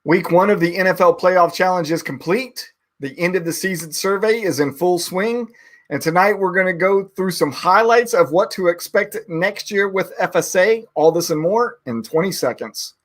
Week 1 of the NFL Playoff Challenge is complete. The end of the season survey is in full swing. And tonight we're going to go through some highlights of what to expect next year with FSA. All this and more in 20 seconds.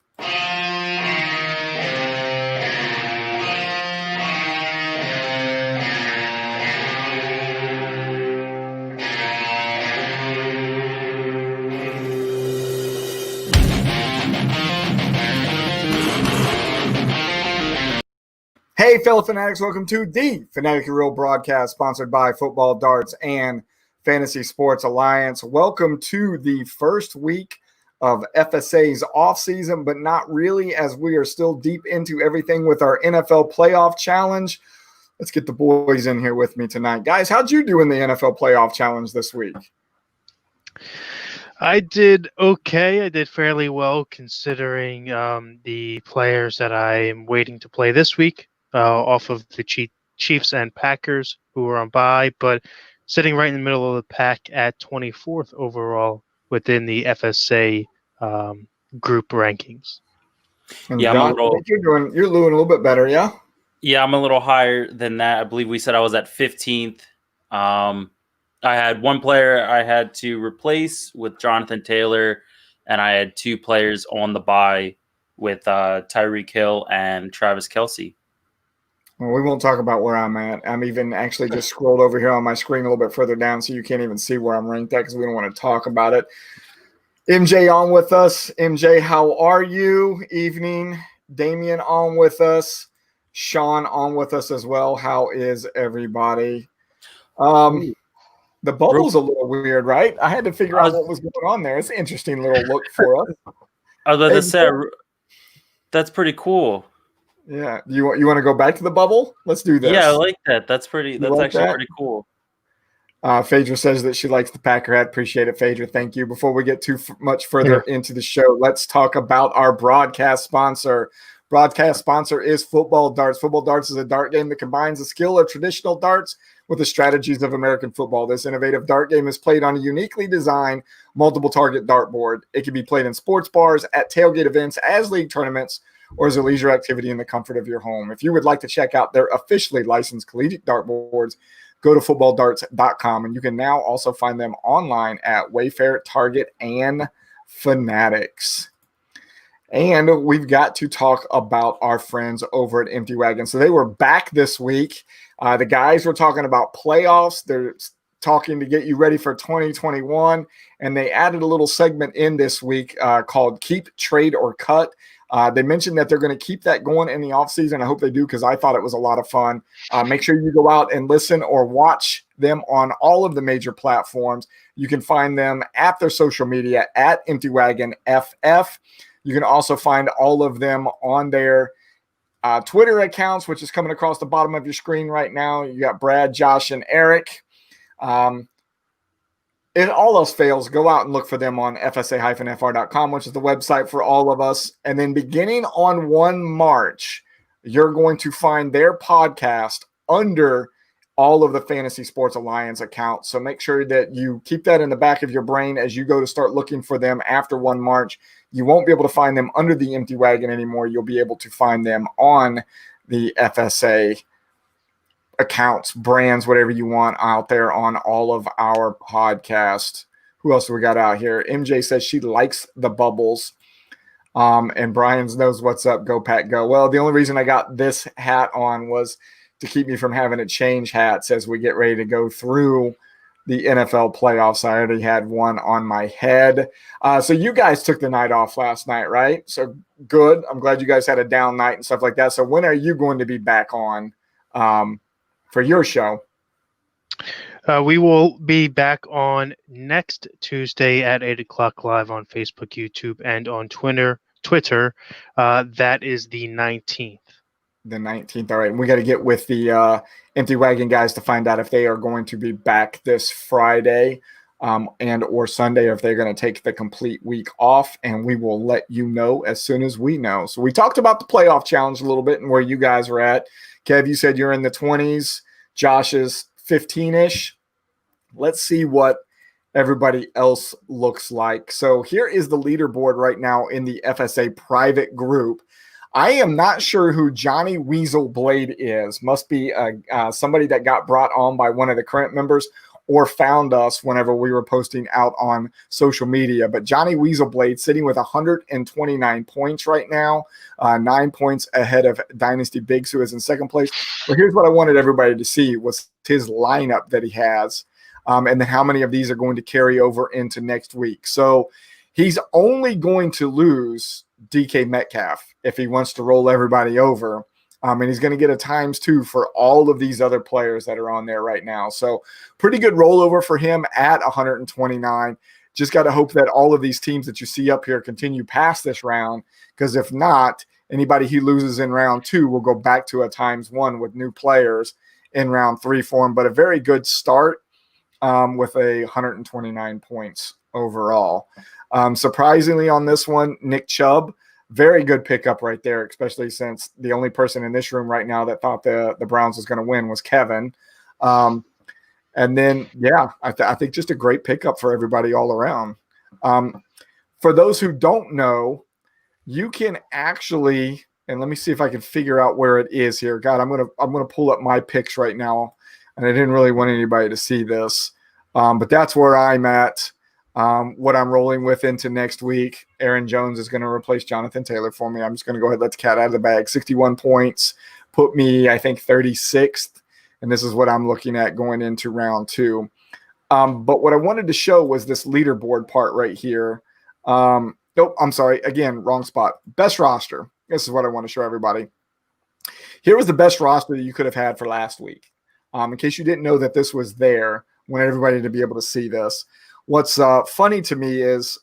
Hey, fellow fanatics, welcome to the Fanatic Real broadcast sponsored by Football, Darts, and Fantasy Sports Alliance. Welcome to the first week of FSA's offseason, but not really, as we are still deep into everything with our NFL Playoff Challenge. Let's get the boys in here with me tonight. Guys, how'd you do in the NFL Playoff Challenge this week? I did okay. I did fairly well considering the players that I am waiting to play this week. Off of the Chiefs and Packers, who are on bye, but sitting right in the middle of the pack at 24th overall within the FSA group rankings. And yeah, Josh, I think you're doing a little bit better, yeah? Yeah, I'm a little higher than that. I believe we said I was at 15th. I had one player I had to replace with Jonathan Taylor, and I had two players on the bye with Tyreek Hill and Travis Kelce. Well, we won't talk about where I'm at. I'm even actually just scrolled over here on my screen a little bit further down, so you can't even see where I'm ranked at because we don't want to talk about it. MJ on with us. MJ, how are you? Evening. Damian on with us. Sean on with us as well. How is everybody? The bubble's a little weird, right? I had to figure out what was going on there. It's an interesting little look for us. I was about to say, that's pretty cool. Yeah, you want to go back to the bubble? Let's do this. Yeah, I like that. That's actually pretty cool. Phaedra says that she likes the Packer hat. Appreciate it, Phaedra. Thank you. Before we get too much further into the show, let's talk about our broadcast sponsor. Broadcast sponsor is Football Darts. Football Darts is a dart game that combines the skill of traditional darts with the strategies of American football. This innovative dart game is played on a uniquely designed multiple target dartboard. It can be played in sports bars, at tailgate events, as league tournaments, or as a leisure activity in the comfort of your home. If you would like to check out their officially licensed collegiate dartboards, go to footballdarts.com, and you can now also find them online at Wayfair, Target, and Fanatics. And we've got to talk about our friends over at Empty Wagon. So they were back this week. The guys were talking about playoffs. They're talking to get you ready for 2021, and they added a little segment in this week called Keep, Trade, or Cut. They mentioned that they're going to keep that going in the offseason. I hope they do because I thought it was a lot of fun. Make sure you go out and listen or watch them on all of the major platforms. You can find them at their social media at Empty Wagon FF. You can also find all of them on their Twitter accounts, which is coming across the bottom of your screen right now. You got Brad, Josh, and Eric. If all else fails, go out and look for them on fsa-fr.com, which is the website for all of us. And then beginning on 1 March, you're going to find their podcast under all of the Fantasy Sports Alliance accounts. So make sure that you keep that in the back of your brain as you go to start looking for them after 1 March. You won't be able to find them under the Empty Wagon anymore. You'll be able to find them on the FSA accounts, brands, whatever you want out there on all of our podcasts. Who else do we got out here? MJ says she likes the bubbles. And Brian's knows what's up. Go Pack Go. Well, the only reason I got this hat on was to keep me from having to change hats as we get ready to go through the NFL playoffs. I already had one on my head. So you guys took the night off last night, right? So good. I'm glad you guys had a down night and stuff like that. So when are you going to be back on for your show? We will be back on next Tuesday at 8 o'clock live on Facebook, YouTube, and on Twitter. That is the 19th. The 19th. All right. We got to get with the Empty Wagon guys to find out if they are going to be back this Friday and or Sunday, or if they're going to take the complete week off. And we will let you know as soon as we know. So we talked about the playoff challenge a little bit and where you guys are at. Kev, you said you're in the 20s. Josh is 15-ish. Let's see what everybody else looks like. So here is the leaderboard right now in the FSA private group. I am not sure who Johnny Weasel Blade is. Must be somebody that got brought on by one of the current members or found us whenever we were posting out on social media. But Johnny Weasel Blade sitting with 129 points right now, 9 points ahead of Dynasty Biggs, who is in second place. But here's what I wanted everybody to see was his lineup that he has, and then how many of these are going to carry over into next week. So he's only going to lose DK Metcalf if he wants to roll everybody over. And he's going to get a ×2 for all of these other players that are on there right now. So pretty good rollover for him at 129. Just got to hope that all of these teams that you see up here continue past this round, because if not, anybody he loses in round 2 will go back to a ×1 with new players in round 3 for him. But a very good start with 129 points overall. Surprisingly on this one, Nick Chubb, very good pickup right there, especially since the only person in this room right now that thought the Browns was going to win was Kevin. And then, yeah, I think just a great pickup for everybody all around. For those who don't know, you can actually, and let me see if I can figure out where it is here. God, I'm gonna pull up my picks right now, and I didn't really want anybody to see this, but that's where I'm at. What I'm rolling with into next week. Aaron Jones is going to replace Jonathan Taylor for me. I'm just going to go ahead and let the cat out of the bag. 61 points, put me, I think, 36th. And this is what I'm looking at going into round 2. But what I wanted to show was this leaderboard part right here. Nope, I'm sorry. Again, wrong spot. Best roster. This is what I want to show everybody. Here was the best roster that you could have had for last week. In case you didn't know that this was there, I want everybody to be able to see this. What's funny to me is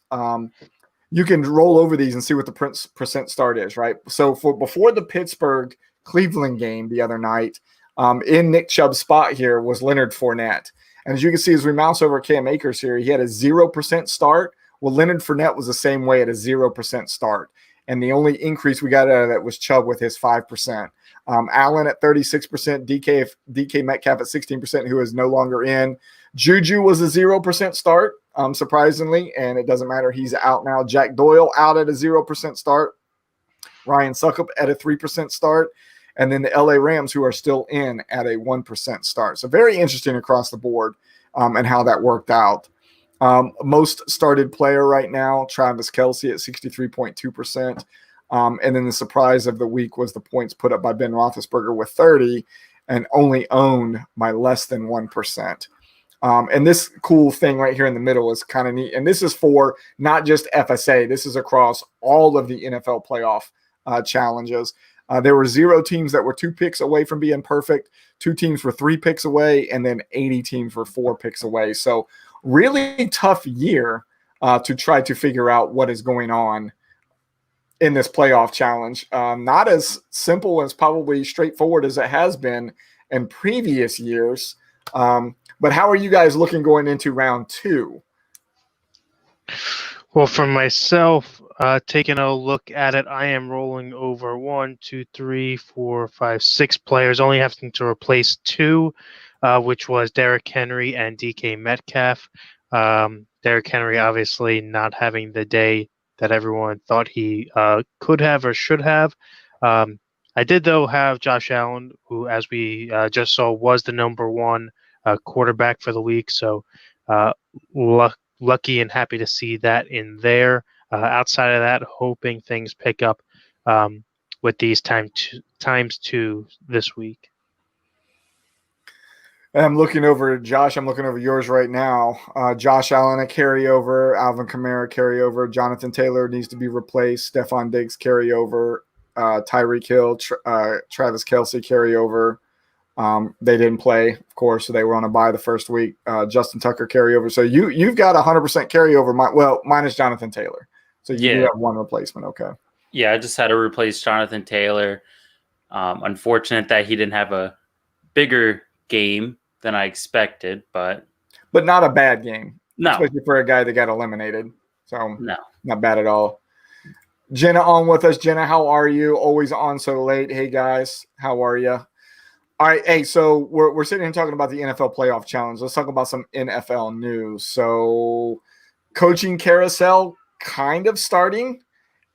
you can roll over these and see what the percent start is, right? So before the Pittsburgh-Cleveland game the other night, in Nick Chubb's spot here was Leonard Fournette. And as you can see, as we mouse over Cam Akers here, he had a 0% start. Well, Leonard Fournette was the same way at a 0% start. And the only increase we got out of that was Chubb with his 5%. Allen at 36%, DK Metcalf at 16%, who is no longer in. Juju was a 0% start, surprisingly, and it doesn't matter. He's out now. Jack Doyle out at a 0% start. Ryan Suckup at a 3% start. And then the LA Rams, who are still in at a 1% start. So very interesting across the board and how that worked out. Most started player right now, Travis Kelce at 63.2%. And then the surprise of the week was the points put up by Ben Roethlisberger with 30 and only owned by less than 1%. And this cool thing right here in the middle is kind of neat. And this is for not just FSA. This is across all of the NFL playoff challenges. There were 0 teams that were 2 picks away from being perfect. 2 teams were 3 picks away. And then 80 teams were 4 picks away. So really tough year to try to figure out what is going on in this playoff challenge. Not as simple as probably straightforward as it has been in previous years. But how are you guys looking going into round 2? Well, for myself, taking a look at it, I am rolling over 1, 2, 3, 4, 5, 6 players, only having to replace 2, which was Derrick Henry and DK Metcalf. Derrick Henry obviously not having the day that everyone thought he could have or should have. I did, though, have Josh Allen, who, as we just saw, was the number 1 quarterback for the week. So lucky and happy to see that in there. Outside of that, hoping things pick up with these ×2 this week. I'm looking over Josh. I'm looking over yours right now. Josh Allen a carryover. Alvin Kamara carryover. Jonathan Taylor needs to be replaced. Stephon Diggs carryover. Tyreek Hill, Travis Kelce carryover. They didn't play, of course, so they were on a bye the first week. Justin Tucker carryover. So you've got 100% carryover. Minus Jonathan Taylor. So you do have 1 replacement. Okay. Yeah, I just had to replace Jonathan Taylor. Unfortunate that he didn't have a bigger game than I expected, but not a bad game. No, especially for a guy that got eliminated. So no, not bad at all. Jenna on with us. Jenna, how are you? Always on so late. Hey guys, how are you? All right, hey, so we're sitting here talking about the NFL playoff challenge. Let's talk about some NFL news. So coaching carousel kind of starting.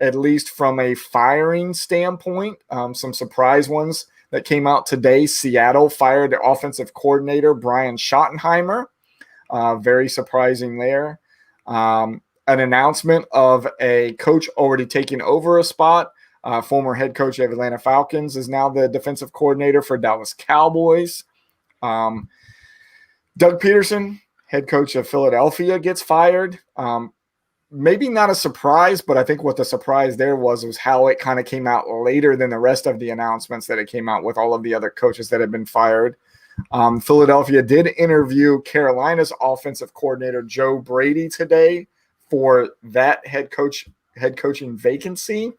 at least from a firing standpoint. Some surprise ones that came out today. Seattle fired their offensive coordinator, Brian Schottenheimer. Very surprising there. An announcement of a coach already taking over a spot. Former head coach of Atlanta Falcons is now the defensive coordinator for Dallas Cowboys. Doug Peterson, head coach of Philadelphia, gets fired. Maybe not a surprise, but I think what the surprise there was how it kind of came out later than the rest of the announcements that it came out with all of the other coaches that had been fired. Philadelphia did interview Carolina's offensive coordinator, Joe Brady, today for that head coaching vacancy.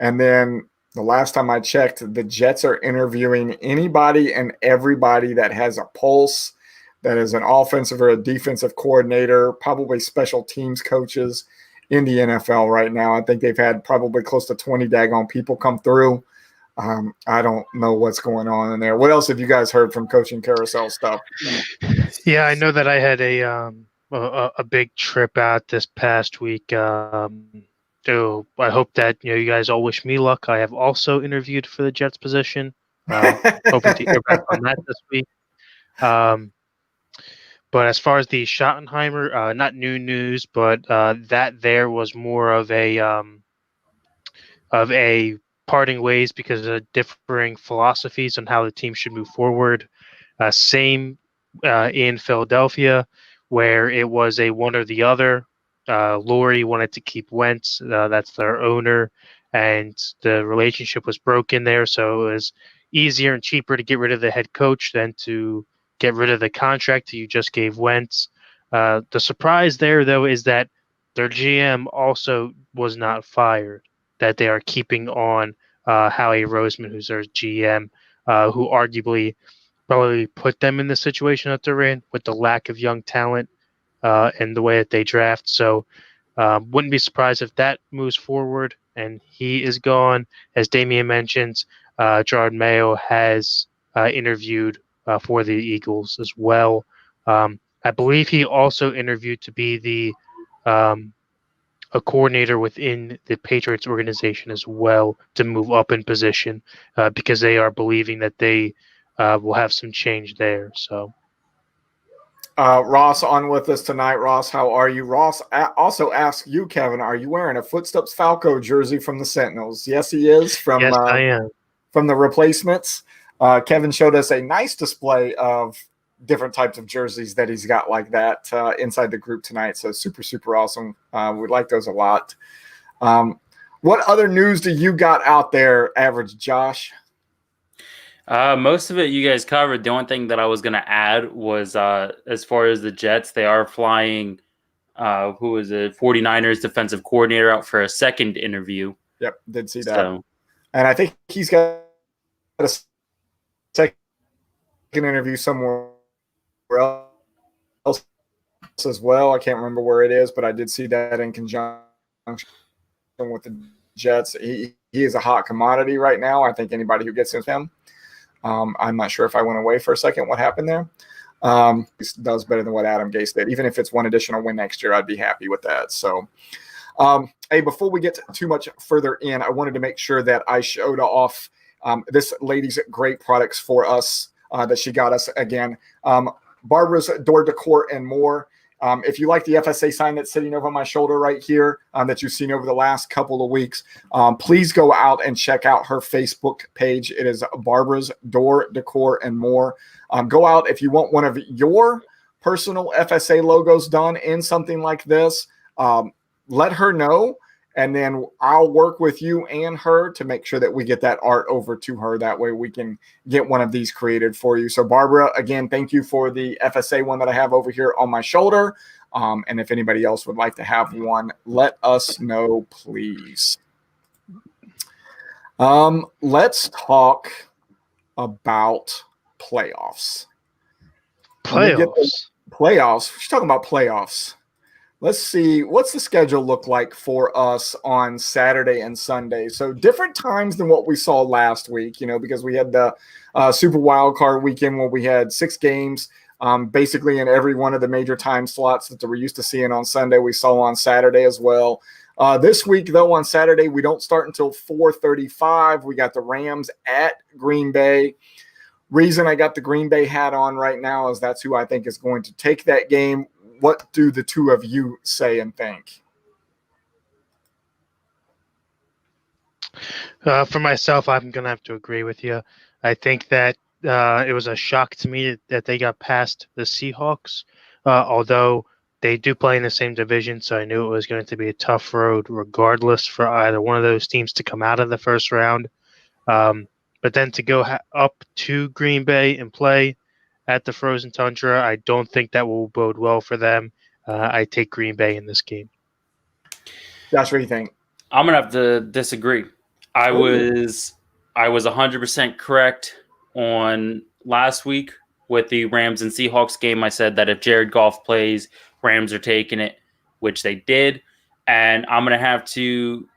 And then the last time I checked, the Jets are interviewing anybody and everybody that has a pulse, that is an offensive or a defensive coordinator, probably special teams coaches in the NFL right now. I think they've had probably close to 20 daggone people come through. I don't know what's going on in there. What else have you guys heard from coaching carousel stuff? Yeah, I know that I had a big trip out this past week. So I hope that you guys all wish me luck. I have also interviewed for the Jets position. Hoping to hear back on that this week. But as far as the Schottenheimer, not new news, but that there was more of a parting ways because of differing philosophies on how the team should move forward. Same in Philadelphia, where it was a one or the other. Lori wanted to keep Wentz, that's their owner, and the relationship was broken there, so it was easier and cheaper to get rid of the head coach than to get rid of the contract that you just gave Wentz. The surprise there, though, is that their GM also was not fired, that they are keeping on Howie Roseman, who's their GM, who arguably probably put them in the situation that they're in with the lack of young talent and the way that they draft. So wouldn't be surprised if that moves forward and he is gone. As Damian mentions, Gerard Mayo has interviewed for the Eagles as well. I believe he also interviewed to be a coordinator within the Patriots organization as well to move up in position because they are believing that they will have some change there. So, Ross on with us tonight. Ross, how are you? Ross also asked you, Kevin, are you wearing a Footsteps Falco jersey from the Sentinels? Yes, he is. Yes, I am. From the replacements. Kevin showed us a nice display of different types of jerseys that he's got like that inside the group tonight. So super, super awesome. We like those a lot. What other news do you got out there, Average Josh? Most of it you guys covered. The only thing that I was going to add was as far as the Jets, they are flying who is a 49ers defensive coordinator out for a second interview. Yep, did see that. So, and I think he's got a second interview somewhere else as well. I can't remember where it is, but I did see that in conjunction with the Jets. He is a hot commodity right now. I think anybody who gets him. I'm not sure if I went away for a second. What happened there? He does better than what Adam Gase did. Even if it's one additional win next year, I'd be happy with that. So, hey, before we get too much further in, I wanted to make sure that I showed off this lady's great products for us that she got us again. Barbara's Door Decor and More. If you like the FSA sign that's sitting over my shoulder right here that you've seen over the last couple of weeks, please go out and check out her Facebook page. It is Barbara's Door Decor and More. Go out if you want one of your personal FSA logos done in something like this. Let her know, and then I'll work with you and her to make sure that we get that art over to her. That way we can get one of these created for you. So Barbara, again, thank you for the FSA one that I have over here on my shoulder. And if anybody else would like to have one, let us know, please. Let's talk about playoffs. Playoffs. She's talking about playoffs. Let's see, what's the schedule look like for us on Saturday and Sunday? So different times than what we saw last week, because we had the Super Wild Card weekend where we had 6 games, basically in every one of the major time slots that we're used to seeing on Sunday. We saw on Saturday as well. This week, though, on Saturday, we don't start until 4:35. We got the Rams at Green Bay. Reason I got the Green Bay hat on right now is that's who I think is going to take that game. What do the two of you say and think? For myself, I'm going to have to agree with you. I think that it was a shock to me that they got past the Seahawks, although they do play in the same division, so I knew it was going to be a tough road regardless for either one of those teams to come out of the first round. But then to go up to Green Bay and play at the frozen tundra, I don't think that will bode well for them. I take Green Bay in this game. Josh, what do you think? I'm going to have to disagree. I was 100% correct on last week with the Rams and Seahawks game. I said that if Jared Goff plays, Rams are taking it, which they did. And I'm going to have to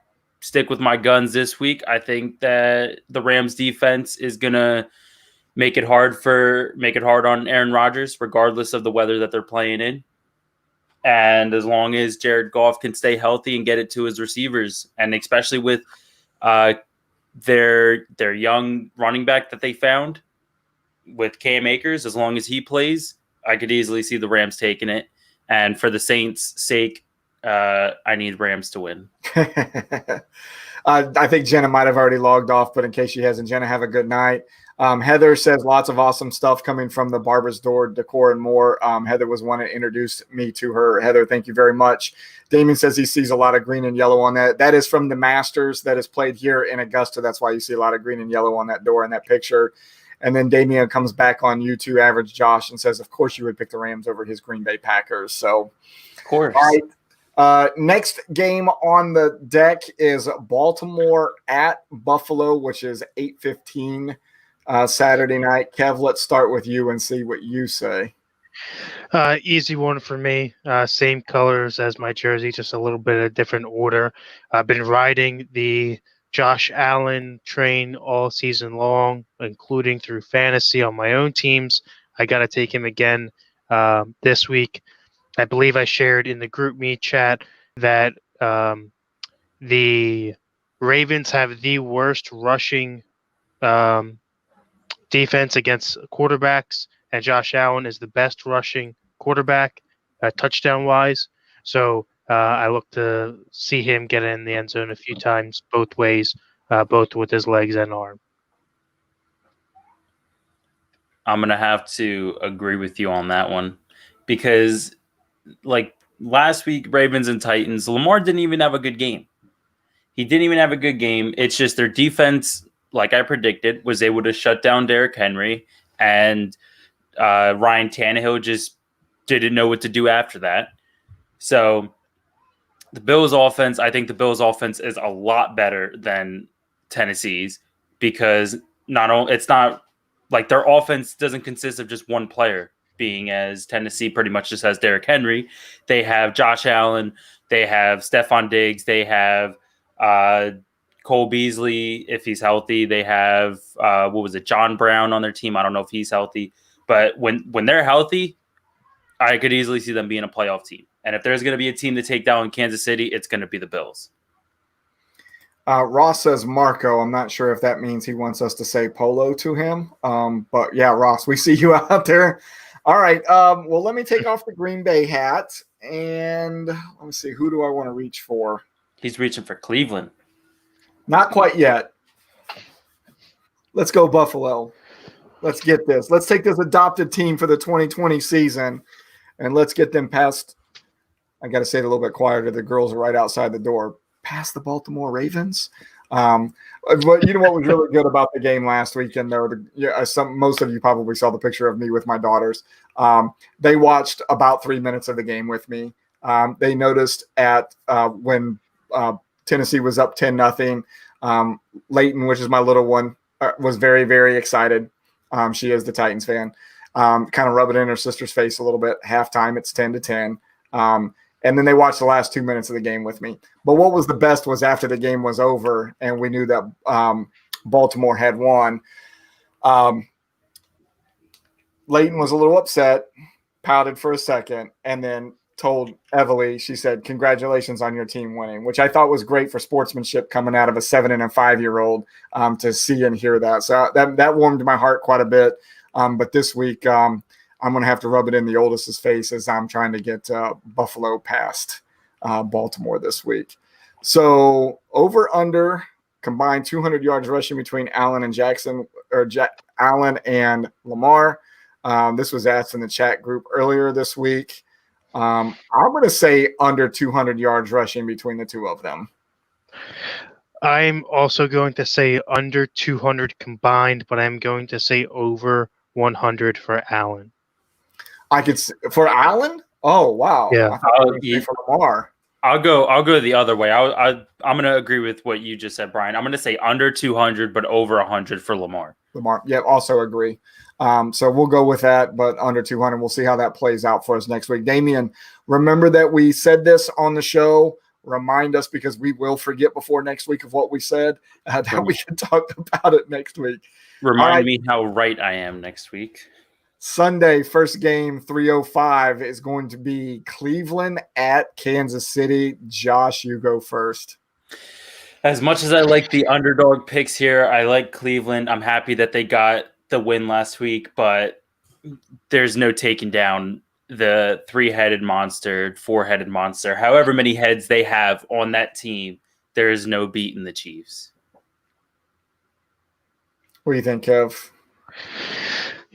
stick with my guns this week. I think that the Rams defense is going to make it hard on Aaron Rodgers, regardless of the weather that they're playing in. And as long as Jared Goff can stay healthy and get it to his receivers, and especially with their young running back that they found with Cam Akers, as long as he plays, I could easily see the Rams taking it. And for the Saints' sake, I need Rams to win. I think Jenna might have already logged off, but in case she hasn't, Jenna, have a good night. Heather says lots of awesome stuff coming from the Barber's Door Decor and more. Heather was one that introduced me to her. Heather, thank you very much. Damien says he sees a lot of green and yellow on that. That is from the Masters that is played here in Augusta. That's why you see a lot of green and yellow on that door in that picture. And then Damien comes back on YouTube, Average Josh, and says, of course you would pick the Rams over his Green Bay Packers. So, of course. All right. Next game on the deck is Baltimore at Buffalo, which is 8:15 Saturday night. Kev, let's start with you and see what you say. Easy one for me. Same colors as my jersey, just a little bit of different order. I've been riding the Josh Allen train all season long, including through fantasy on my own teams. I got to take him again this week. I believe I shared in the group me chat that the Ravens have the worst rushing defense against quarterbacks, and Josh Allen is the best rushing quarterback touchdown-wise. So I look to see him get in the end zone a few times, both ways, both with his legs and arm. I'm going to have to agree with you on that one because, like last week, Ravens and Titans, Lamar didn't even have a good game. He didn't even have a good game. It's just their defense, like I predicted, was able to shut down Derrick Henry, and Ryan Tannehill just didn't know what to do after that. So the Bills' offense, I think the Bills' offense is a lot better than Tennessee's because it's not like their offense doesn't consist of just one player, being as Tennessee pretty much just has Derrick Henry. They have Josh Allen, they have Stephon Diggs, they have Cole Beasley if he's healthy. They have John Brown on their team. I don't know if he's healthy, but when they're healthy, I could easily see them being a playoff team. And if there's going to be a team to take down Kansas City, it's going to be the Bills. Ross says Marco. I'm not sure if that means he wants us to say Polo to him. But yeah, Ross, we see you out there. All right. Well, let me take off the Green Bay hat and let me see. Who do I want to reach for? He's reaching for Cleveland. Not quite yet. Let's go Buffalo. Let's get this. Let's take this adopted team for the 2020 season and let's get them past. I got to say it a little bit quieter. The girls are right outside the door. Past the Baltimore Ravens. But you know what was really good about the game last weekend, though? Most of you probably saw the picture of me with my daughters. They watched about 3 minutes of the game with me. They noticed when Tennessee was up 10-0. Leighton, which is my little one, was very, very excited. She is the Titans fan. Kind of rub it in her sister's face a little bit. Halftime, it's 10-10. And then they watched the last 2 minutes of the game with me. But what was the best was after the game was over and we knew that Baltimore had won. Leighton was a little upset, pouted for a second, and then told Everly, she said, "Congratulations on your team winning," which I thought was great for sportsmanship coming out of a 7 and a 5-year-old to see and hear that. So that warmed my heart quite a bit. But this week, I'm going to have to rub it in the oldest's face as I'm trying to get Buffalo past Baltimore this week. So over under combined 200 yards rushing between Allen and Jackson, or Allen and Lamar. This was asked in the chat group earlier this week. I'm going to say under 200 yards rushing between the two of them. I'm also going to say under 200 combined, but I'm going to say over 100 for Allen. For Allen? Oh, wow. Yeah. I thought you were for Lamar. I'll go the other way. I'm going to agree with what you just said, Brian. I'm going to say under 200, but over 100 for Lamar. Yeah, also agree. So we'll go with that, but under 200. We'll see how that plays out for us next week. Damian, remember that we said this on the show. Remind us, because we will forget before next week of what we said, that we can talk about it next week. Remind me how right I am next week. Sunday, first game, 3:05 is going to be Cleveland at Kansas City. Josh, you go first. As much as I like the underdog picks here, I like Cleveland. I'm happy that they got the win last week, but there's no taking down the 3-headed monster, 4-headed monster, however many heads they have on that team. There is no beating the Chiefs. What do you think, Kev?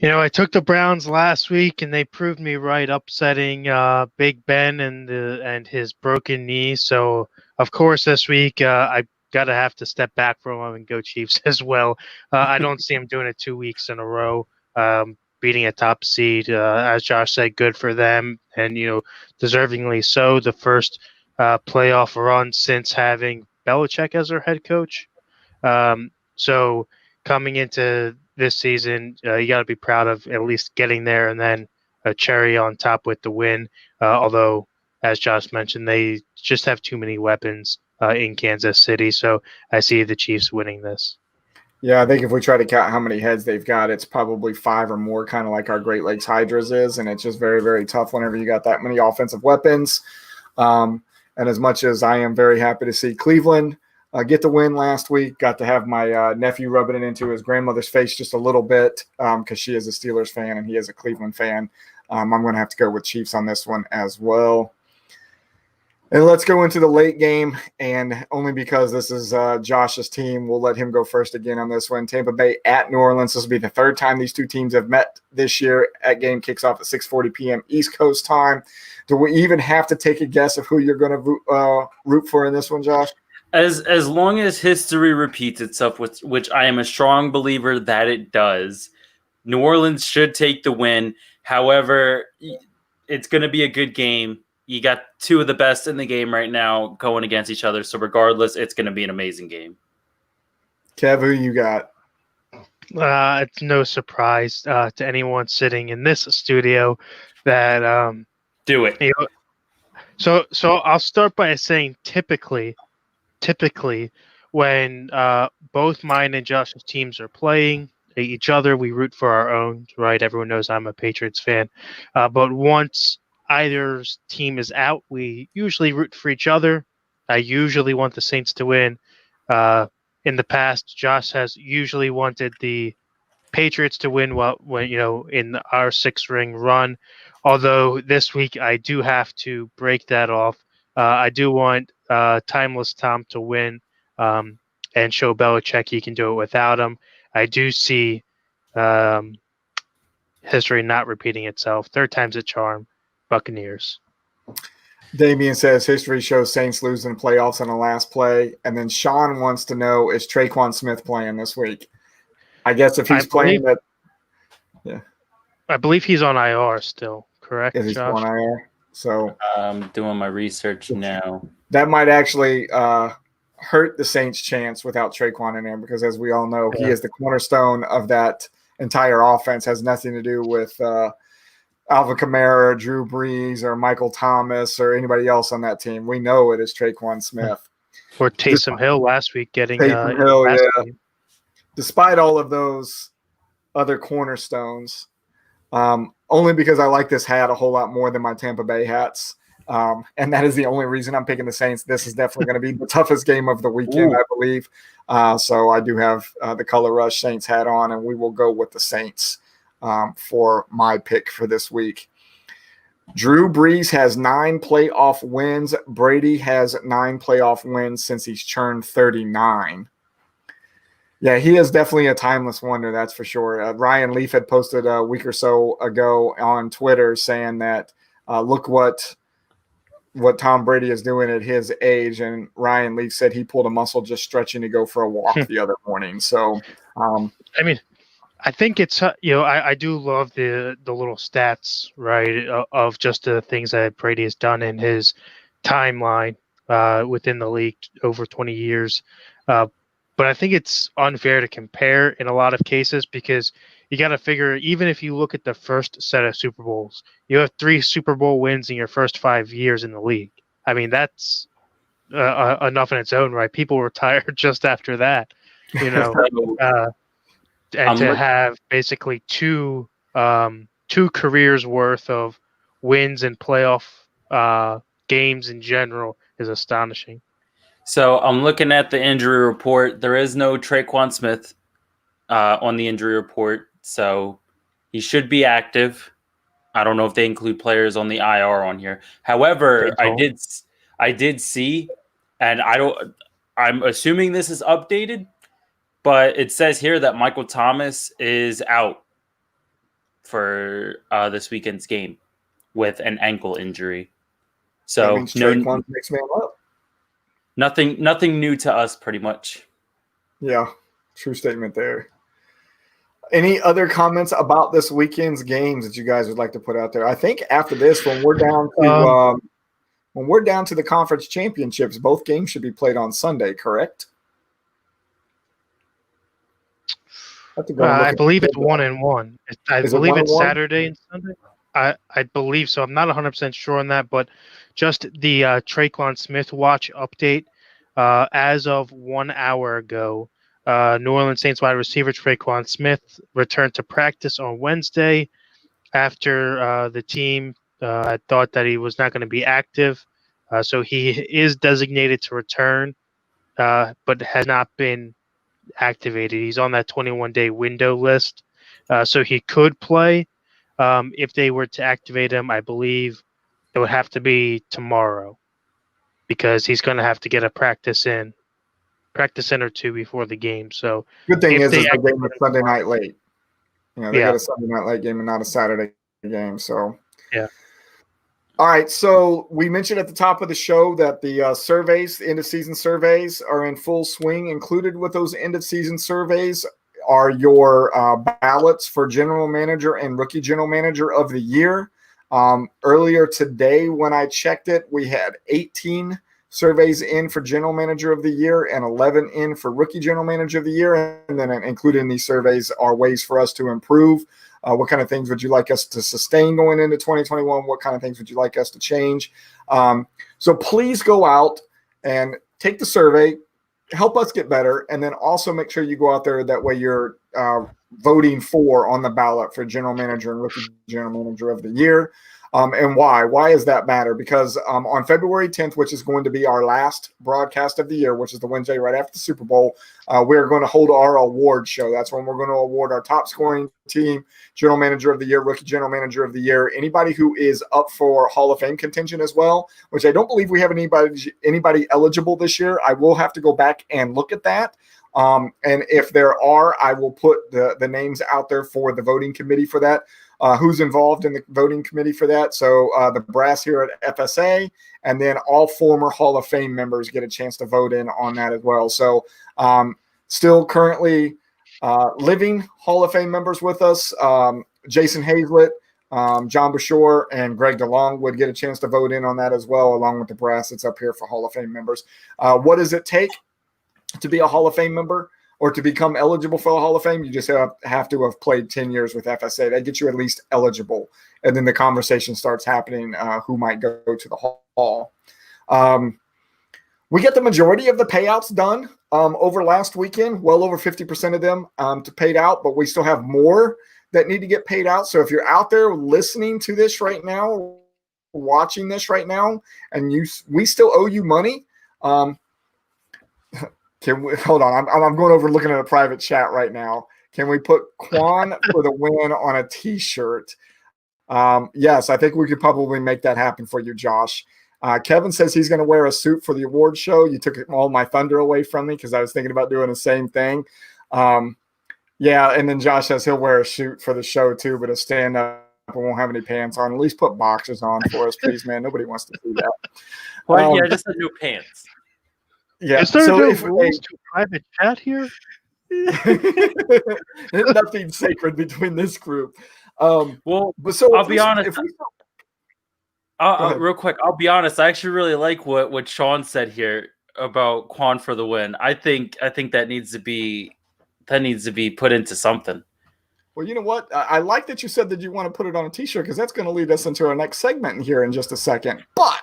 I took the Browns last week, and they proved me right, upsetting Big Ben and his broken knee. So, of course, this week I gotta have to step back from him and go Chiefs as well. I don't see him doing it 2 weeks in a row, beating a top seed. As Josh said, good for them, and deservingly so. The first playoff run since having Belichick as their head coach. So coming into this season, you got to be proud of at least getting there, and then a cherry on top with the win. Although, as Josh mentioned, they just have too many weapons in Kansas City. So I see the Chiefs winning this. Yeah, I think if we try to count how many heads they've got, it's probably 5 or more, kind of like our Great Lakes Hydras is. And it's just very, very tough whenever you got that many offensive weapons. And as much as I am very happy to see Cleveland get the win last week, got to have my nephew rubbing it into his grandmother's face just a little bit because she is a Steelers fan and he is a Cleveland fan. I'm going to have to go with Chiefs on this one as well. And let's go into the late game, and only because this is Josh's team, we'll let him go first again on this one. Tampa Bay at New Orleans. This will be the third time these two teams have met this year. That game kicks off at 6:40 p.m. East Coast time. Do we even have to take a guess of who you're going to root for in this one, Josh? As long as history repeats itself, which I am a strong believer that it does, New Orleans should take the win. However, it's going to be a good game. You got two of the best in the game right now going against each other. So regardless, it's going to be an amazing game. Kev, who you got? It's no surprise to anyone sitting in this studio that do it. So I'll start by saying typically when both mine and Josh's teams are playing each other, we root for our own, right? Everyone knows I'm a Patriots fan. But once either team is out, we usually root for each other. I usually want the Saints to win. In the past, Josh has usually wanted the Patriots to win in our 6-ring run. Although this week I do have to break that off. I do want Timeless Tom to win and show Belichick he can do it without him. I do see history not repeating itself. Third time's a charm. Buccaneers. Damien says history shows Saints losing playoffs on the last play. And then Sean wants to know, is Traquan Smith playing this week? I guess if he's playing that. Yeah. I believe he's on IR still, correct? Is he still on IR? So I'm doing my research now. That might actually hurt the Saints' chance without Traquan in there because, as we all know, he is the cornerstone of that entire offense. Has nothing to do with Alvin Kamara, Drew Brees, or Michael Thomas, or anybody else on that team. We know it is Traquan Smith. Or Taysom Hill last week getting Taysom Hill, yeah. Despite all of those other cornerstones, only because I like this hat a whole lot more than my Tampa Bay hats. And that is the only reason I'm picking the Saints. This is definitely going to be the toughest game of the weekend, I believe. So I do have the Color Rush Saints hat on, and we will go with the Saints for my pick for this week. Drew Brees has 9 playoff wins. Brady has 9 playoff wins since he's turned 39. Yeah, he is definitely a timeless wonder, that's for sure. Ryan Leaf had posted a week or so ago on Twitter saying that look what Tom Brady is doing at his age, and Ryan Leaf said he pulled a muscle just stretching to go for a walk the other morning. So, I mean, I think it's I do love the little stats, right, of just the things that Brady has done in his timeline within the league over 20 years. But I think it's unfair to compare in a lot of cases because you got to figure, even if you look at the first set of Super Bowls, you have 3 Super Bowl wins in your first 5 years in the league. I mean, that's enough in its own right. People retired just after that, and to have basically two careers worth of wins and playoff games in general is astonishing. So I'm looking at the injury report. There is no Traquan Smith on the injury report, so he should be active. I don't know if they include players on the IR on here. However, I did see, and I'm assuming this is updated, but it says here that Michael Thomas is out for this weekend's game with an ankle injury. So that means Traquan next man up. Nothing new to us, pretty much. Yeah, true statement there. Any other comments about this weekend's games that you guys would like to put out there? I think after this, when we're down to the conference championships, both games should be played on Sunday, correct? I believe it's 1-1. I believe it's Saturday and Sunday. I believe so. I'm not 100% sure on that, but just the Traquan Smith watch update as of 1 hour ago. New Orleans Saints wide receiver Traquan Smith returned to practice on Wednesday after the team thought that he was not going to be active. So he is designated to return, but has not been activated. He's on that 21-day window list, so he could play. If they were to activate him, I believe it would have to be tomorrow because he's going to have to get a practice in or two before the game. So good thing is the game is Sunday night late. They got a Sunday night late game and not a Saturday game. So yeah. All right. So we mentioned at the top of the show that the surveys, the end of season surveys, are in full swing. Included with those end of season surveys are your ballots for general manager and rookie general manager of the year. Earlier today, when I checked it, we had 18 surveys in for general manager of the year and 11 in for rookie general manager of the year. And then included in these surveys are ways for us to improve. What kind of things would you like us to sustain going into 2021? What kind of things would you like us to change? So please go out and take the survey, help us get better, and then also make sure you go out there. That way you're voting for on the ballot for general manager and rookie general manager of the year. And why? Why does that matter? Because on February 10th, which is going to be our last broadcast of the year, which is the Wednesday right after the Super Bowl, we're going to hold our award show. That's when we're going to award our top scoring team, general manager of the year, rookie general manager of the year, anybody who is up for Hall of Fame contention as well, which I don't believe we have anybody eligible this year. I will have to go back and look at that. And if there are, I will put the names out there for the voting committee for that. Who's involved in the voting committee for that. So the brass here at FSA, and then all former Hall of Fame members get a chance to vote in on that as well. So still currently living Hall of Fame members with us, Jason Hazlett, John Bashore, and Greg DeLong would get a chance to vote in on that as well, along with the brass that's up here for Hall of Fame members. What does it take to be a Hall of Fame member? Or to become eligible for the Hall of Fame, you just have to have played 10 years with FSA. That gets you at least eligible. And then the conversation starts happening, who might go to the Hall. We get the majority of the payouts done over last weekend, well over 50% of them to paid out, but we still have more that need to get paid out. So if you're out there listening to this right now, watching this right now, and we still owe you money. Can we hold on? I'm going over looking at a private chat right now. Can we put Quan for the win on a T-shirt? Yes, I think we could probably make that happen for you, Josh. Kevin says he's going to wear a suit for the award show. You took all my thunder away from me because I was thinking about doing the same thing. Yeah, and then Josh says he'll wear a suit for the show too, but a stand up and won't have any pants on. At least put boxers on for us, please, man. Nobody wants to see that. Well, yeah, just no pants. Yeah. Is there no rules to private chat here? Nothing sacred between this group. Well, but so I'll be honest. Real quick, I'll be honest. I actually really like what Sean said here about Quan for the win. I think that needs to be put into something. Well, you know what? I like that you said that you want to put it on a T-shirt because that's going to lead us into our next segment here in just a second. But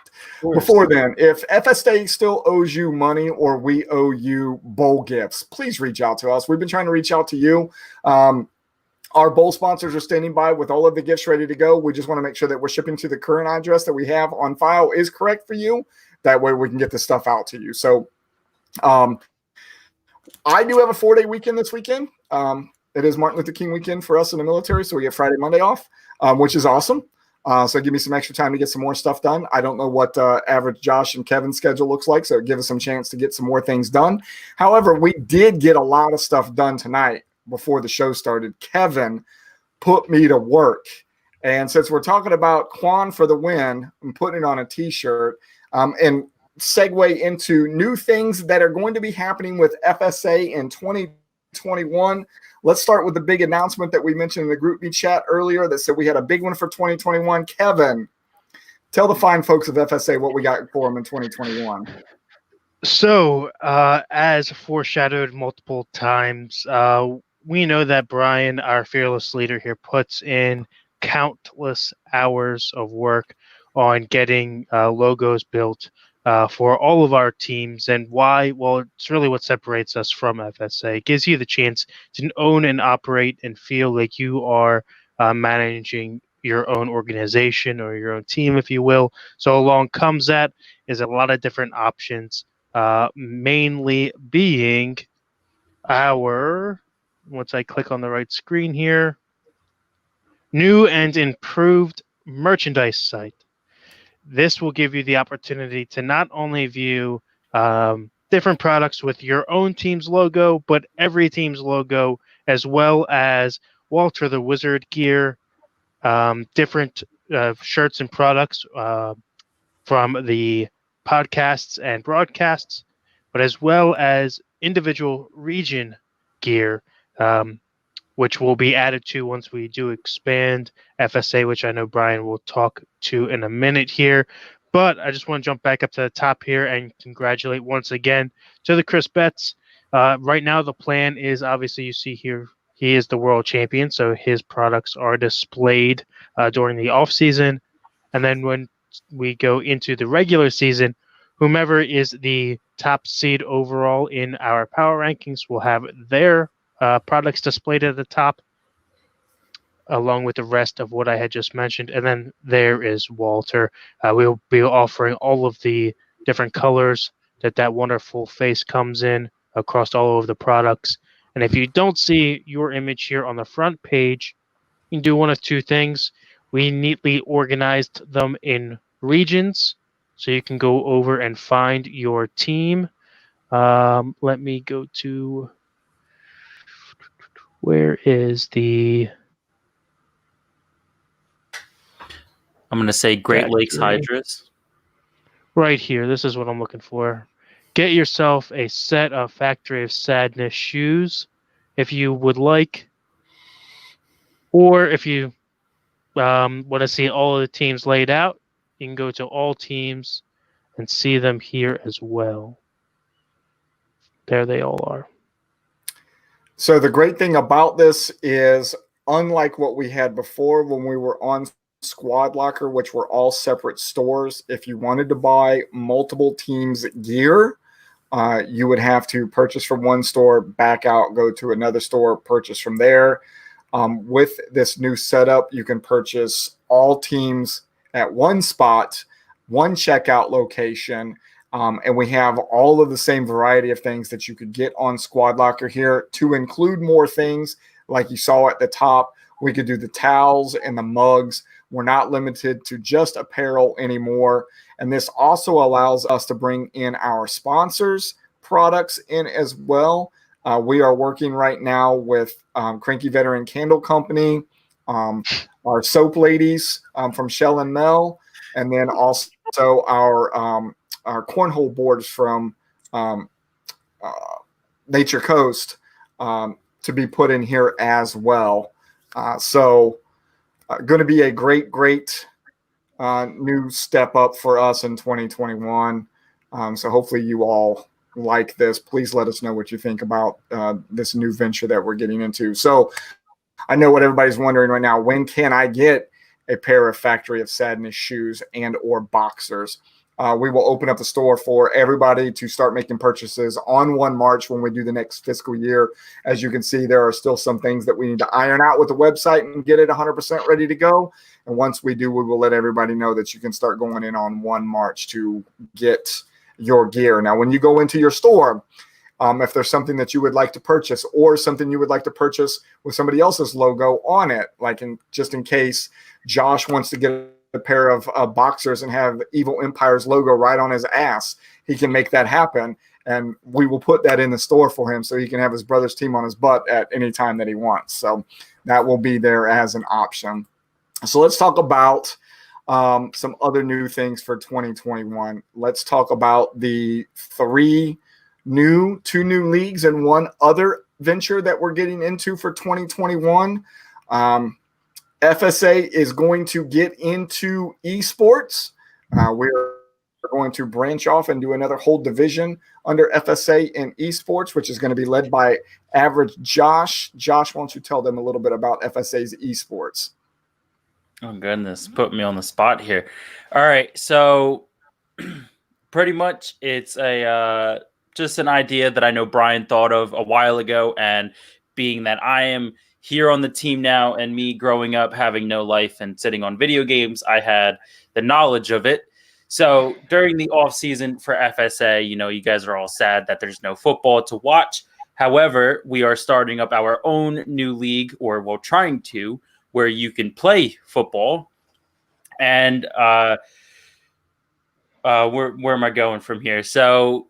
before then, if FSA still owes you money or we owe you bowl gifts, please reach out to us. We've been trying to reach out to you. Our bowl sponsors are standing by with all of the gifts ready to go. We just want to make sure that we're shipping to the current address that we have on file is correct for you. That way we can get this stuff out to you. So I do have a 4-day weekend this weekend. It is Martin Luther King weekend for us in the military, so we get Friday, Monday off, which is awesome. So give me some extra time to get some more stuff done. I don't know what average Josh and Kevin's schedule looks like, so give us some chance to get some more things done. However, we did get a lot of stuff done tonight before the show started. Kevin put me to work. And since we're talking about Quan for the win, I'm putting it on a T-shirt and segue into new things that are going to be happening with FSA in 2021. Let's start with the big announcement that we mentioned in the group B chat earlier that said we had a big one for 2021. Kevin, tell the fine folks of FSA what we got for them in 2021. So, as foreshadowed multiple times, we know that Brian, our fearless leader here, puts in countless hours of work on getting logos built for all of our teams. And why? Well, it's really what separates us from FSA. It gives you the chance to own and operate and feel like you are managing your own organization or your own team, if you will. So along comes that is a lot of different options, mainly being our, once I click on the right screen here, new and improved merchandise site. This will give you the opportunity to not only view different products with your own team's logo, but every team's logo, as well as Walter the Wizard gear, different shirts and products from the podcasts and broadcasts, but as well as individual region gear, which will be added to once we do expand FSA, which I know Brian will talk to in a minute here. But I just want to jump back up to the top here and congratulate once again to the Chris Betts. Right now, the plan is obviously you see here, he is the world champion, so his products are displayed during the off season. And then when we go into the regular season, whomever is the top seed overall in our power rankings will have their products displayed at the top, along with the rest of what I had just mentioned. And then there is Walter. We'll be offering all of the different colors that wonderful face comes in across all of the products. And if you don't see your image here on the front page, you can do one of two things. We neatly organized them in regions, so you can go over and find your team. Let me go to... Where is the... I'm going to say Great Lakes Hydras. Right here. This is what I'm looking for. Get yourself a set of Factory of Sadness shoes if you would like. Or if you want to see all of the teams laid out, you can go to all teams and see them here as well. There they all are. So the great thing about this is, unlike what we had before when we were on Squad Locker, which were all separate stores, if you wanted to buy multiple teams' gear, you would have to purchase from one store, back out, go to another store, purchase from there. With this new setup, you can purchase all teams at one spot, one checkout location. And we have all of the same variety of things that you could get on Squad Locker here to include more things like you saw at the top. We could do the towels and the mugs. We're not limited to just apparel anymore. And this also allows us to bring in our sponsors' products in as well. We are working right now with Cranky Veteran Candle Company, our soap ladies from Shell and Mel, and then also our cornhole boards from Nature Coast to be put in here as well. So going to be a great new step up for us in 2021. So hopefully you all like this. Please let us know what you think about this new venture that we're getting into. So I know what everybody's wondering right now. When can I get a pair of Factory of Sadness shoes and or boxers? We will open up the store for everybody to start making purchases on 1 March when we do the next fiscal year. As you can see, there are still some things that we need to iron out with the website and get it 100% ready to go. And once we do, we will let everybody know that you can start going in on 1 March to get your gear. Now, when you go into your store, if there's something that you would like to purchase or something you would like to purchase with somebody else's logo on it, like just in case Josh wants to get a pair of boxers and have Evil Empire's logo right on his ass, he can make that happen. And we will put that in the store for him so he can have his brother's team on his butt at any time that he wants. So that will be there as an option. So let's talk about some other new things for 2021. Let's talk about the two new leagues and one other venture that we're getting into for 2021. FSA is going to get into esports. We're going to branch off and do another whole division under FSA in esports, which is going to be led by Average Josh. Josh, why don't you tell them a little bit about FSA's esports? Oh, goodness. Put me on the spot here. All right. So pretty much it's just an idea that I know Brian thought of a while ago. And being that I am here on the team now and me growing up having no life and sitting on video games, I had the knowledge of it. So during the off season for FSA, you guys are all sad that there's no football to watch. However, we are starting up our own new league, or we're trying to, where you can play football. And where am I going from here? So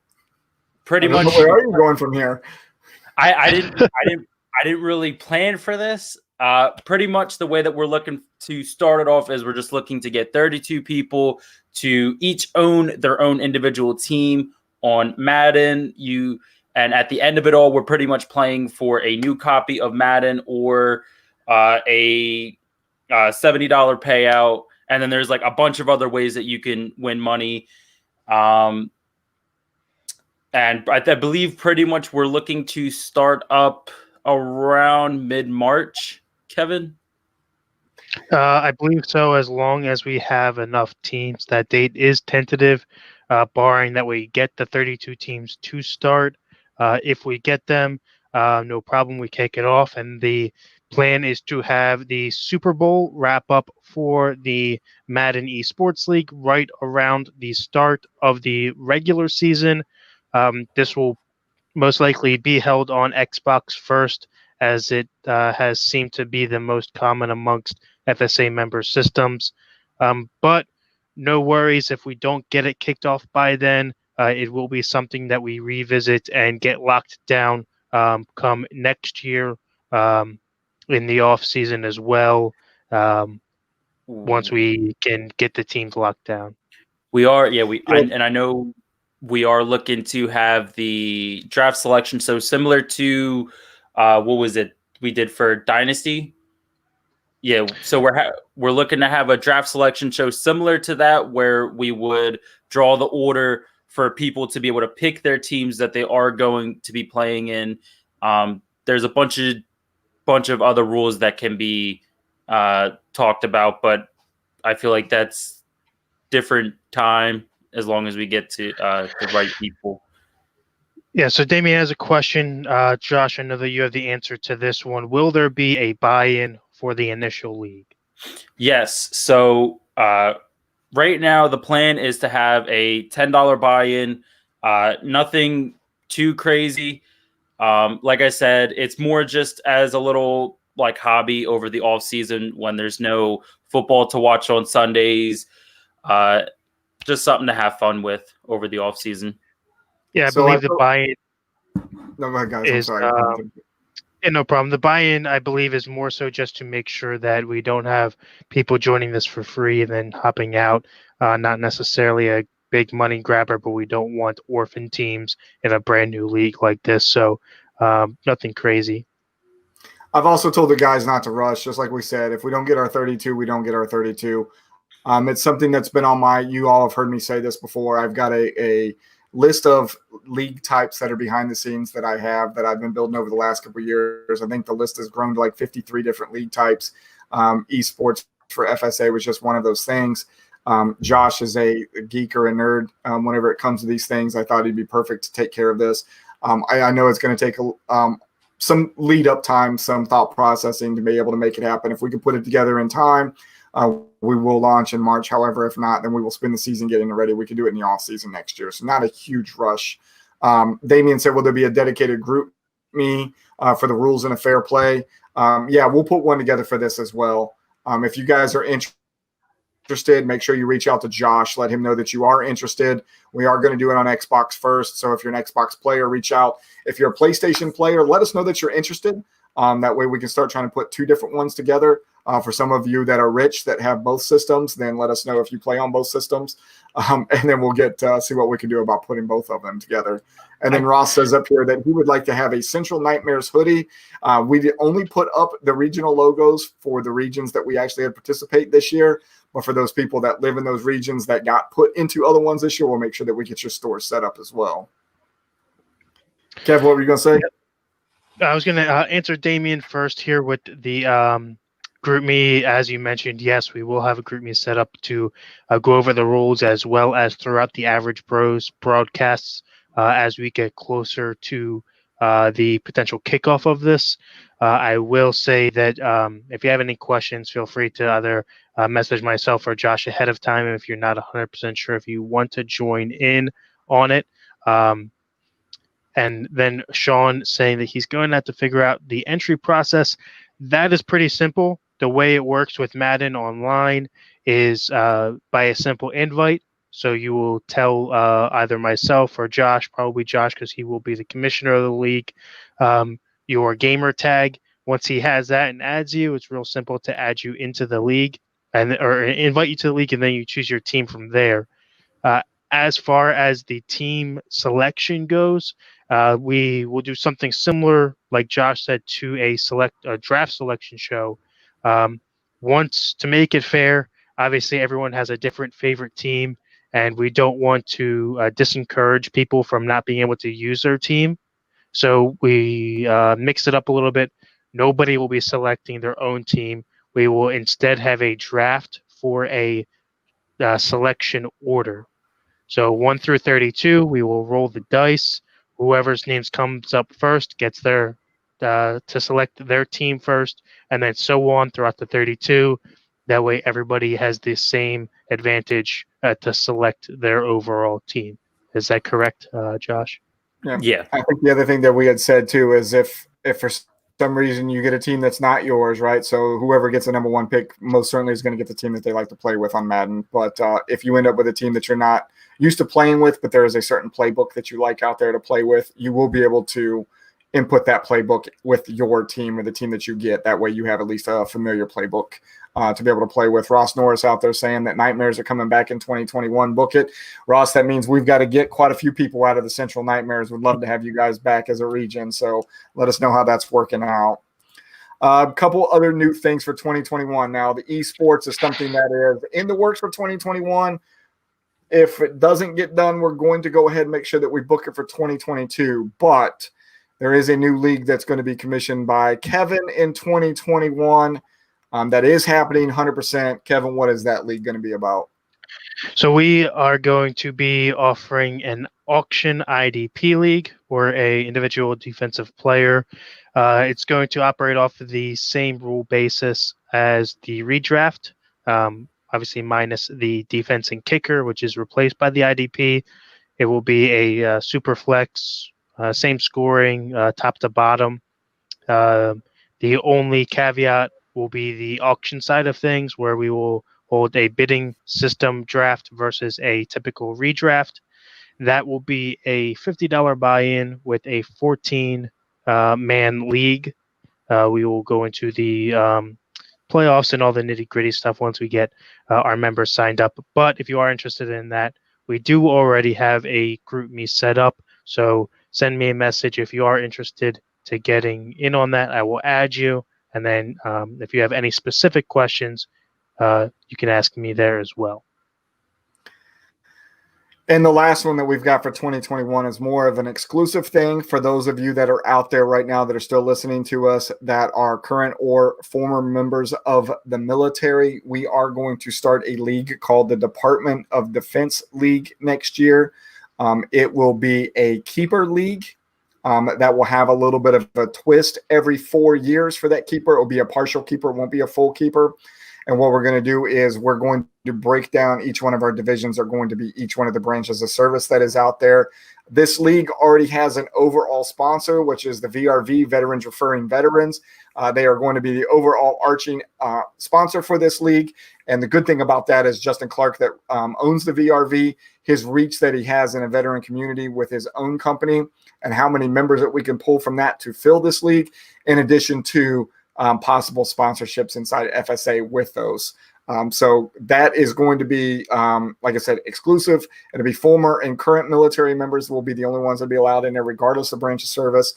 pretty much, where are you going from here? I didn't really plan for this. Pretty much the way that we're looking to start it off is we're just looking to get 32 people to each own their own individual team on Madden. And at the end of it all, we're pretty much playing for a new copy of Madden or a $70 payout. And then there's like a bunch of other ways that you can win money. And I believe pretty much we're looking to start up around mid-March, Kevin? I believe so, as long as we have enough teams. That date is tentative, barring that we get the 32 teams to start. If we get them, no problem, we kick it off. And the plan is to have the Super Bowl wrap up for the Madden Esports League right around the start of the regular season. This will most likely be held on Xbox first, as it has seemed to be the most common amongst FSA member systems. But no worries if we don't get it kicked off by then. It will be something that we revisit and get locked down come next year in the off season as well. Once we can get the teams locked down, we are. And I know we are looking to have the draft selection. So similar to what was it we did for Dynasty? Yeah, so we're looking to have a draft selection show similar to that, where we would draw the order for people to be able to pick their teams that they are going to be playing in. There's a bunch of other rules that can be talked about, but I feel like that's different time as long as we get to the right people. Yeah, so Damien has a question. Josh, I know that you have the answer to this one. Will there be a buy-in for the initial league? Yes. So right now the plan is to have a $10 buy-in, nothing too crazy. Like I said, it's more just as a little like hobby over the off season when there's no football to watch on Sundays. Just something to have fun with over the off season. Yeah, I So I believe the buy-in no, go ahead, guys. I'm is sorry. no problem. The buy-in, I believe, is more so just to make sure that we don't have people joining this for free and then hopping out. Not necessarily a big money grabber, but we don't want orphan teams in a brand new league like this. So nothing crazy. I've also told the guys not to rush, just like we said. If we don't get our 32, we don't get our 32. It's something that's been on my – you all have heard me say this before. I've got a list of league types that are behind the scenes that I have that I've been building over the last couple of years. I think the list has grown to like 53 different league types. Esports for FSA was just one of those things. Josh is a geek or a nerd. Whenever it comes to these things, I thought he'd be perfect to take care of this. I know it's going to take some lead up time, some thought processing to be able to make it happen. If we can put it together in time, we will launch in March. However, if not, then we will spend the season getting it ready. We can do it in the off season next year. So not a huge rush. Damian said, will there be a dedicated group me for the rules and a fair play? Yeah, we'll put one together for this as well. If you guys are interested, make sure you reach out to Josh. Let him know that you are interested. We are going to do it on Xbox first. So if you're an Xbox player, reach out. If you're a PlayStation player, let us know that you're interested. That way we can start trying to put two different ones together. For some of you that are rich that have both systems, then let us know if you play on both systems. And then we'll get see what we can do about putting both of them together. And then Ross says up here that he would like to have a Central Nightmares hoodie. We only put up the regional logos for the regions that we actually had participate this year. But for those people that live in those regions that got put into other ones this year, we'll make sure that we get your store set up as well. Kev, what were you going to say? I was going to answer Damien first here with the group me. As you mentioned, yes, we will have a group me set up to go over the rules as well as throughout the Average Bros broadcasts as we get closer to the potential kickoff of this. I will say that if you have any questions, feel free to either message myself or Josh ahead of time if you're not 100% sure if you want to join in on it. And then Sean saying that he's going to have to figure out the entry process. That is pretty simple. The way it works with Madden Online is by a simple invite. So you will tell either myself or Josh, probably Josh because he will be the commissioner of the league, your gamer tag. Once he has that and adds you, it's real simple to add you into the league or invite you to the league, and then you choose your team from there. As far as the team selection goes, we will do something similar, like Josh said, to a draft selection show. Once to make it fair, obviously everyone has a different favorite team, and we don't want to discourage people from not being able to use their team. So we mix it up a little bit. Nobody will be selecting their own team. We will instead have a draft for a selection order. So 1 through 32, we will roll the dice. Whoever's names comes up first gets their to select their team first, and then so on throughout the 32. That way, everybody has the same advantage to select their overall team. Is that correct, Josh? Yeah. I think the other thing that we had said too is if for some reason you get a team that's not yours, right? So whoever gets the number one pick most certainly is going to get the team that they like to play with on Madden. But if you end up with a team that you're not used to playing with, but there is a certain playbook that you like out there to play with, you will be able to input that playbook with your team or the team that you get. That way you have at least a familiar playbook to be able to play with. Ross Norris out there saying that Nightmares are coming back in 2021. Book it. Ross, that means we've got to get quite a few people out of the Central Nightmares. We'd love to have you guys back as a region. So let us know how that's working out. A couple other new things for 2021. Now, the esports is something that is in the works for 2021. If it doesn't get done, we're going to go ahead and make sure that we book it for 2022. But there is a new league that's going to be commissioned by Kevin in 2021. That is happening 100%. Kevin, what is that league going to be about? So we are going to be offering an auction IDP league or a individual defensive player. It's going to operate off of the same rule basis as the redraft. obviously minus the defense and kicker, which is replaced by the IDP. It will be a super flex, same scoring, top to bottom. The only caveat will be the auction side of things, where we will hold a bidding system draft versus a typical redraft. That will be a $50 buy-in with a 14-man league. We will go into the playoffs and all the nitty-gritty stuff once we get our members signed up. But if you are interested in that, we do already have a group me set up. So send me a message if you are interested to getting in on that. I will add you. And then if you have any specific questions, you can ask me there as well. And the last one that we've got for 2021 is more of an exclusive thing for those of you that are out there right now that are still listening to us that are current or former members of the military. We are going to start a league called the Department of Defense League next year. It will be a keeper league that will have a little bit of a twist every 4 years for that keeper. It will be a partial keeper, it won't be a full keeper. And what we're going to do is we're going to break down each one of our divisions are going to be each one of the branches of service that is out there. This league already has an overall sponsor, which is the VRV, Veterans Referring Veterans. They are going to be the overall arching sponsor for this league. And the good thing about that is Justin Clark that owns the VRV, his reach that he has in a veteran community with his own company and how many members that we can pull from that to fill this league, in addition to possible sponsorships inside FSA with those. So that is going to be, like I said, exclusive. It'll be former and current military members will be the only ones that will be allowed in there, regardless of branch of service.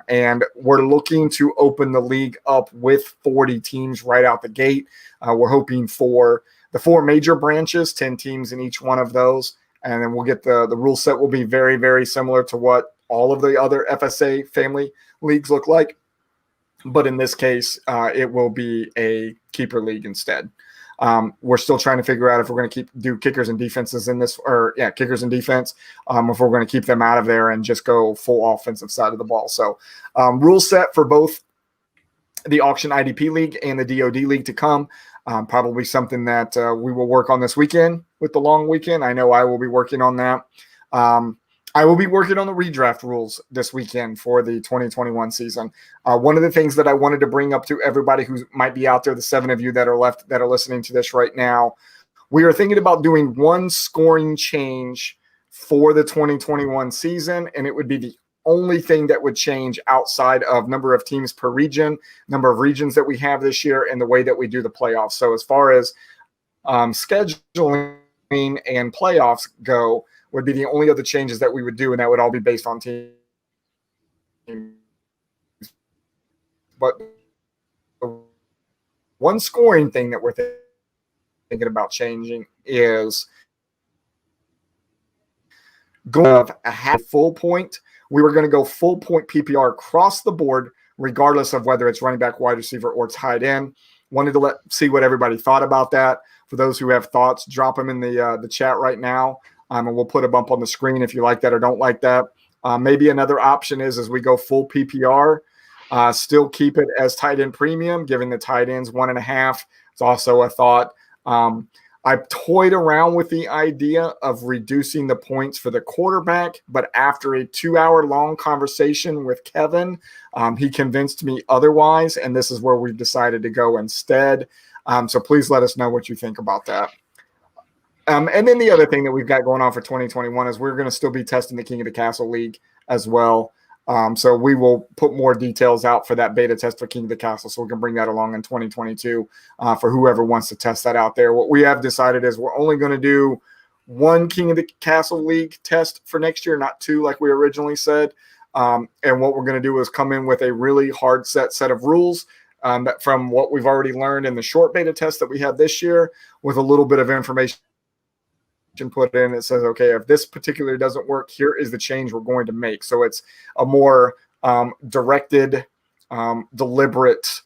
And we're looking to open the league up with 40 teams right out the gate. We're hoping for the 4 major branches, 10 teams in each one of those. And then we'll get the rule set will be very, very similar to what all of the other FSA family leagues look like. But in this case, it will be a keeper league instead. We're still trying to figure out if we're going to do kickers and defenses in this, kickers and defense, if we're going to keep them out of there and just go full offensive side of the ball. So rule set for both the auction IDP league and the DOD league to come. Probably something that we will work on this weekend with the long weekend. I know I will be working on that. I will be working on the redraft rules this weekend for the 2021 season. One of the things that I wanted to bring up to everybody who might be out there, the 7 of you that are listening to this right now, we are thinking about doing one scoring change for the 2021 season, and it would be the only thing that would change outside of number of teams per region, number of regions that we have this year, and the way that we do the playoffs. So as far as scheduling and playoffs go, would be the only other changes that we would do, and that would all be based on teams. But the one scoring thing that we're thinking about changing is going of a half full point. We were going to go full point PPR across the board, regardless of whether it's running back, wide receiver, or tight end. Wanted to see what everybody thought about that. For those who have thoughts, drop them in the chat right now. And we'll put a bump on the screen if you like that or don't like that. Maybe another option is as we go full PPR, still keep it as tight end premium, giving the tight ends 1.5. It's also a thought. I've toyed around with the idea of reducing the points for the quarterback, but after a 2-hour-long conversation with Kevin, he convinced me otherwise, and this is where we've decided to go instead. So please let us know what you think about that. And then the other thing that we've got going on for 2021 is we're going to still be testing the King of the Castle League as well. So we will put more details out for that beta test for King of the Castle, so we can bring that along in 2022 for whoever wants to test that out there. What we have decided is we're only going to do one King of the Castle League test for next year, not 2 like we originally said. And what we're going to do is come in with a really hard set of rules from what we've already learned in the short beta test that we had this year, with a little bit of information put in. It says, okay, if this particular doesn't work, here is the change we're going to make. So it's a more directed, deliberate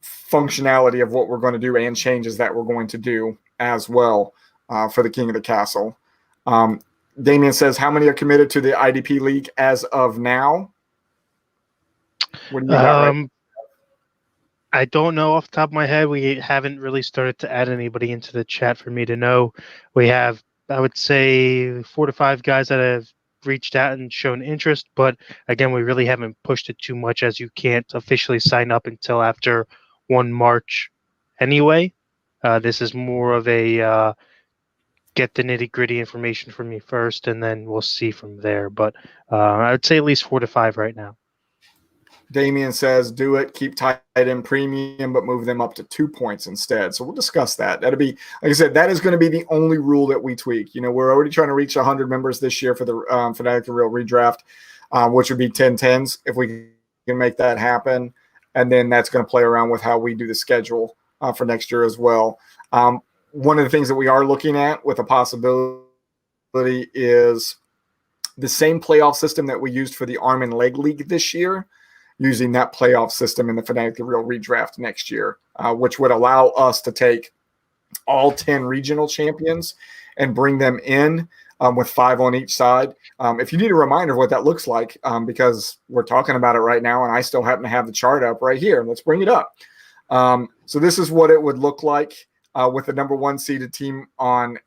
functionality of what we're going to do and changes that we're going to do as well for the King of the Castle. Damien says, how many are committed to the IDP League as of now? What do you got? I don't know off the top of my head. We haven't really started to add anybody into the chat for me to know. We have, I would say, 4 to 5 guys that have reached out and shown interest, but again, we really haven't pushed it too much as you can't officially sign up until after 1 March anyway. This is more of a get the nitty gritty information from me first, and then we'll see from there. But I would say at least 4 to 5 right now. Damien says, do it, keep tight end premium, but move them up to 2 points instead. So we'll discuss that. That'll be, like I said, that is going to be the only rule that we tweak. You know, we're already trying to reach 100 members this year for the Fanatic the Real redraft, which would be 10-10s if we can make that happen. And then that's going to play around with how we do the schedule for next year as well. One of the things that we are looking at with a possibility is the same playoff system that we used for the Arm and Leg League this year, using that playoff system in the Fanatic the Real redraft next year, which would allow us to take all 10 regional champions and bring them in with 5 on each side. If you need a reminder of what that looks like, because we're talking about it right now, and I still happen to have the chart up right here. Let's bring it up. So this is what it would look like with the number 1 seeded team on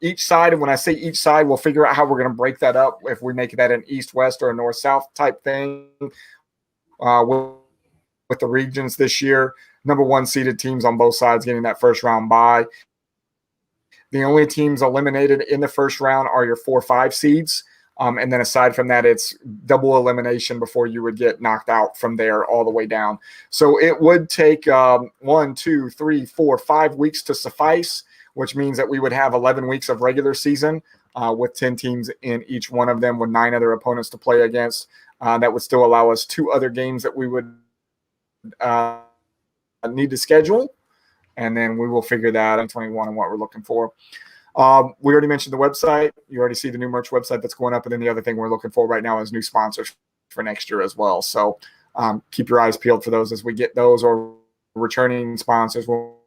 each side. And when I say each side, we'll figure out how we're going to break that up, if we make that an east-west or a north-south type thing. With the regions this year, number 1 seeded teams on both sides getting that first round bye. The only teams eliminated in the first round are your 4-5 seeds. And then aside from that, it's double elimination before you would get knocked out from there all the way down. So it would take 1, 2, 3, 4, 5 weeks to suffice, which means that we would have 11 weeks of regular season with 10 teams in each one of them with 9 other opponents to play against. That would still allow us 2 other games that we would need to schedule, and then we will figure that out in 21 and what we're looking for. We already mentioned the website. You already see the new merch website that's going up, and then the other thing we're looking for right now is new sponsors for next year as well. So keep your eyes peeled for those as we get those, or returning sponsors. We'll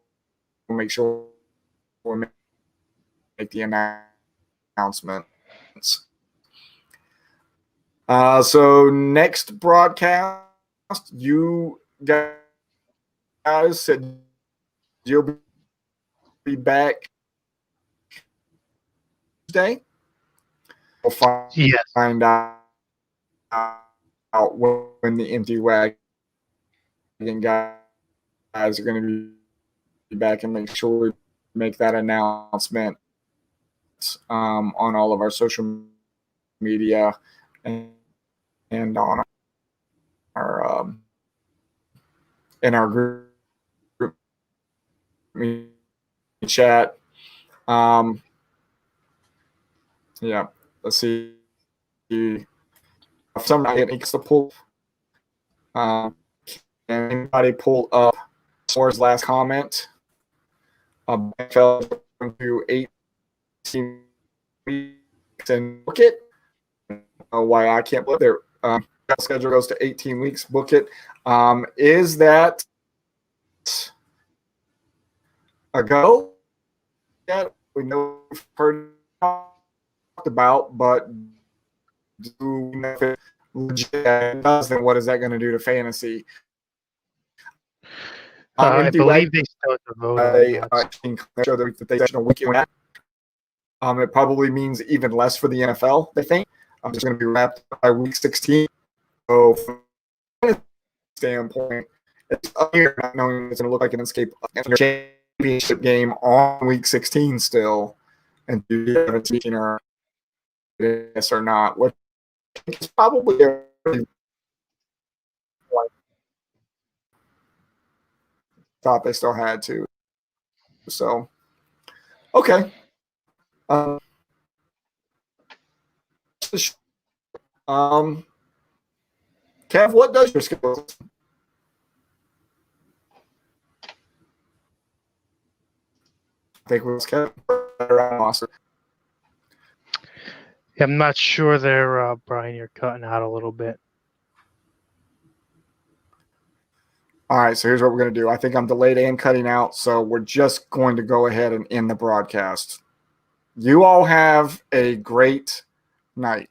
make sure we make the announcements. So next broadcast, you guys said you'll be back Tuesday. We'll find out when the empty wagon guys are going to be back, and make sure we make that announcement on all of our social media and on our in our group chat. Yeah, let's see. If somebody makes the pull, can anybody pull up Moore's last comment? Fell to 18 weeks and book it. Why I can't believe their schedule goes to 18 weeks. Book it. Is that a go? Yeah, we know we've heard talked about, but do we know if it legit does? Then what is that going to do to fantasy? I believe they still have to vote show that they a weekend. It probably means even less for the NFL. They think I'm just going to be wrapped by week 16. So from a standpoint, it's up here not knowing it's going to look like an escape championship game on week 16 still, and do you have a teaching or this or not? Which is probably a thought they still had to. So, okay. Kev, what does your schedule? I think we was Kev. I'm not sure there, Brian. You're cutting out a little bit. All right, so here's what we're going to do. I think I'm delayed and cutting out, so we're just going to go ahead and end the broadcast. You all have a great night.